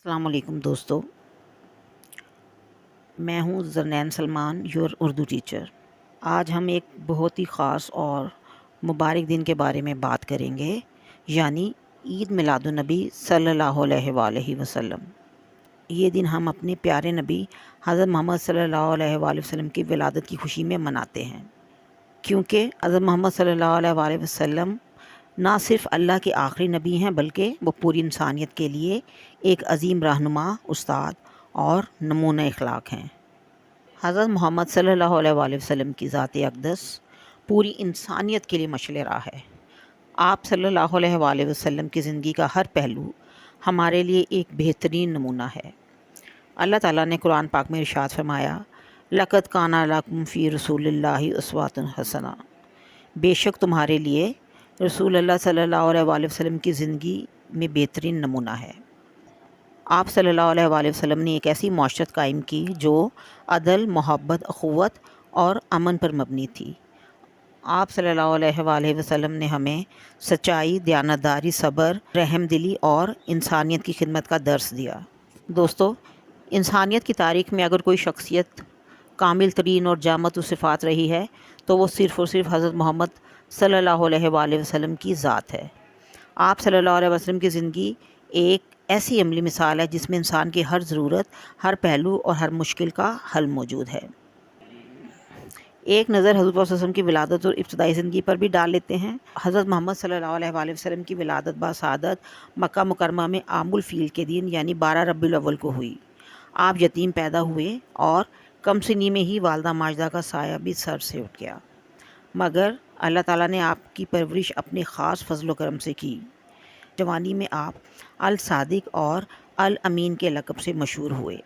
السلام علیکم دوستو، میں ہوں زرنین سلمان، یور اردو ٹیچر۔ آج ہم ایک بہت ہی خاص اور مبارک دن کے بارے میں بات کریں گے، یعنی عید میلاد النبی صلی اللہ علیہ وآلہ وسلم۔ یہ دن ہم اپنے پیارے نبی حضرت محمد صلی اللہ علیہ وآلہ وسلم کی ولادت کی خوشی میں مناتے ہیں، کیونکہ حضرت محمد صلی اللہ علیہ وآلہ وسلم نہ صرف اللہ کے آخری نبی ہیں بلکہ وہ پوری انسانیت کے لیے ایک عظیم رہنما، استاد اور نمونہ اخلاق ہیں۔ حضرت محمد صلی اللہ علیہ وآلہ وسلم کی ذات اقدس پوری انسانیت کے لیے مشعل راہ ہے۔ آپ صلی اللہ علیہ وآلہ وسلم کی زندگی کا ہر پہلو ہمارے لیے ایک بہترین نمونہ ہے۔ اللہ تعالیٰ نے قرآن پاک میں ارشاد فرمایا، لَقَدْ كَانَ لَكُمْ فِي رَسُولِ اللَّهِ أُسْوَةٌ حَسَنَةٌ، بے شک تمہارے لیے رسول اللہ صلی اللہ علیہ وآلہ وسلم کی زندگی میں بہترین نمونہ ہے۔ آپ صلی اللہ علیہ وآلہ وسلم نے ایک ایسی معاشرت قائم کی جو عدل، محبت، اخوت اور امن پر مبنی تھی۔ آپ صلی اللہ علیہ وآلہ وسلم نے ہمیں سچائی، دیانتداری، صبر، رحم دلی اور انسانیت کی خدمت کا درس دیا۔ دوستو، انسانیت کی تاریخ میں اگر کوئی شخصیت کامل ترین اور جامع صفات رہی ہے تو وہ صرف اور صرف حضرت محمد صلی اللہ علیہ وآلہ وسلم کی ذات ہے۔ آپ صلی اللہ علیہ وسلم کی زندگی ایک ایسی عملی مثال ہے جس میں انسان کی ہر ضرورت، ہر پہلو اور ہر مشکل کا حل موجود ہے۔ ایک نظر حضور صلی اللہ علیہ وسلم کی ولادت اور ابتدائی زندگی پر بھی ڈال لیتے ہیں۔ حضرت محمد صلی اللہ علیہ وآلہ وسلم کی ولادت باسعادت مکہ مکرمہ میں عام الفیل کے دن یعنی 12 ربیع الاول کو ہوئی۔ آپ یتیم پیدا ہوئے اور کم سنی میں ہی والدہ ماجدہ کا سایہ بھی سر سے اٹھ گیا، مگر اللہ تعالیٰ نے آپ کی پرورش اپنے خاص فضل و کرم سے کی۔ جوانی میں آپ الصادق اور الامین کے لقب سے مشہور ہوئے۔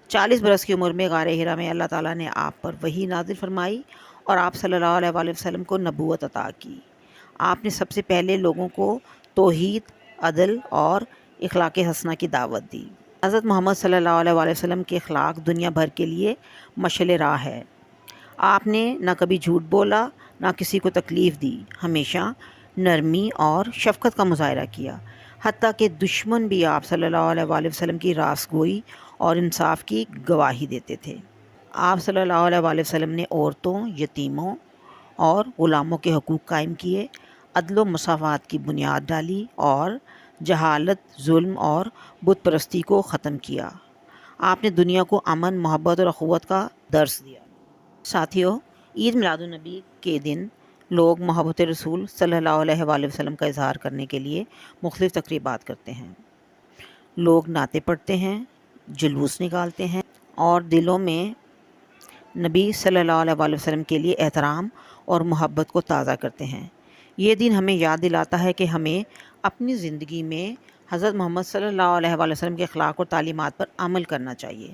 40 برس کی عمر میں غار حرا میں اللہ تعالیٰ نے آپ پر وحی نازل فرمائی اور آپ صلی اللہ علیہ وآلہ وسلم کو نبوت عطا کی۔ آپ نے سب سے پہلے لوگوں کو توحید، عدل اور اخلاق حسنہ کی دعوت دی۔ حضرت محمد صلی اللہ علیہ وآلہ وسلم کے اخلاق دنیا بھر کے لیے مشعل راہ ہے۔ آپ نے نہ کبھی جھوٹ بولا، نہ کسی کو تکلیف دی، ہمیشہ نرمی اور شفقت کا مظاہرہ کیا، حتیٰ کہ دشمن بھی آپ صلی اللہ علیہ وآلہ وسلم کی راست گوئی اور انصاف کی گواہی دیتے تھے۔ آپ صلی اللہ علیہ وآلہ وسلم نے عورتوں، یتیموں اور غلاموں کے حقوق قائم کیے، عدل و مساوات کی بنیاد ڈالی اور جہالت، ظلم اور بت پرستی کو ختم کیا۔ آپ نے دنیا کو امن، محبت اور اخوت کا درس دیا۔ ساتھیو، عید میلاد النبی کے دن لوگ محبت رسول صلی اللہ علیہ وآلہ وسلم کا اظہار کرنے کے لیے مختلف تقریبات کرتے ہیں۔ لوگ نعتیں پڑھتے ہیں، جلوس نکالتے ہیں اور دلوں میں نبی صلی اللہ علیہ وآلہ وسلم کے لیے احترام اور محبت کو تازہ کرتے ہیں۔ یہ دن ہمیں یاد دلاتا ہے کہ ہمیں اپنی زندگی میں حضرت محمد صلی اللہ علیہ وآلہ وسلم کے اخلاق اور تعلیمات پر عمل کرنا چاہیے۔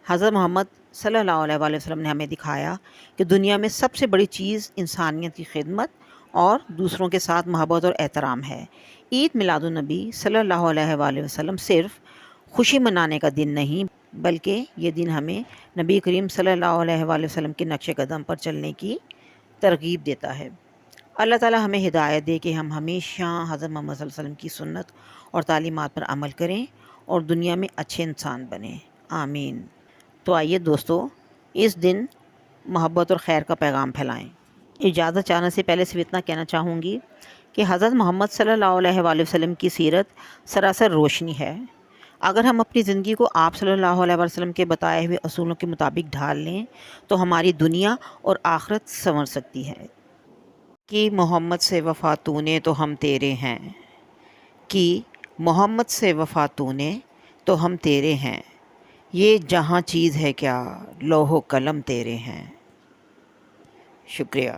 حضرت محمد صلی اللہ علیہ وآلہ وسلم نے ہمیں دکھایا کہ دنیا میں سب سے بڑی چیز انسانیت کی خدمت اور دوسروں کے ساتھ محبت اور احترام ہے۔ عید میلاد النبی صلی اللہ علیہ وآلہ وسلم صرف خوشی منانے کا دن نہیں بلکہ یہ دن ہمیں نبی کریم صلی اللہ علیہ وآلہ وسلم کے نقش قدم پر چلنے کی ترغیب دیتا ہے۔ اللہ تعالیٰ ہمیں ہدایت دے کہ ہم ہمیشہ حضرت محمد صلی اللہ علیہ وسلم کی سنت اور تعلیمات پر عمل کریں اور دنیا میں اچھے انسان بنیں۔ آمین۔ تو آئیے دوستو، اس دن محبت اور خیر کا پیغام پھیلائیں۔ اجازت چاہنے سے پہلے صرف اتنا کہنا چاہوں گی کہ حضرت محمد صلی اللہ علیہ وآلہ وسلم کی سیرت سراسر روشنی ہے۔ اگر ہم اپنی زندگی کو آپ صلی اللہ علیہ وآلہ وسلم کے بتائے ہوئے اصولوں کے مطابق ڈھال لیں تو ہماری دنیا اور آخرت سنور سکتی ہے۔ کہ محمد سے وفا تو نے تو ہم تیرے ہیں، کہ محمد سے وفا تو نے تو ہم تیرے ہیں، یہ جہاں چیز ہے کیا لوح و قلم تیرے ہیں۔ شکریہ۔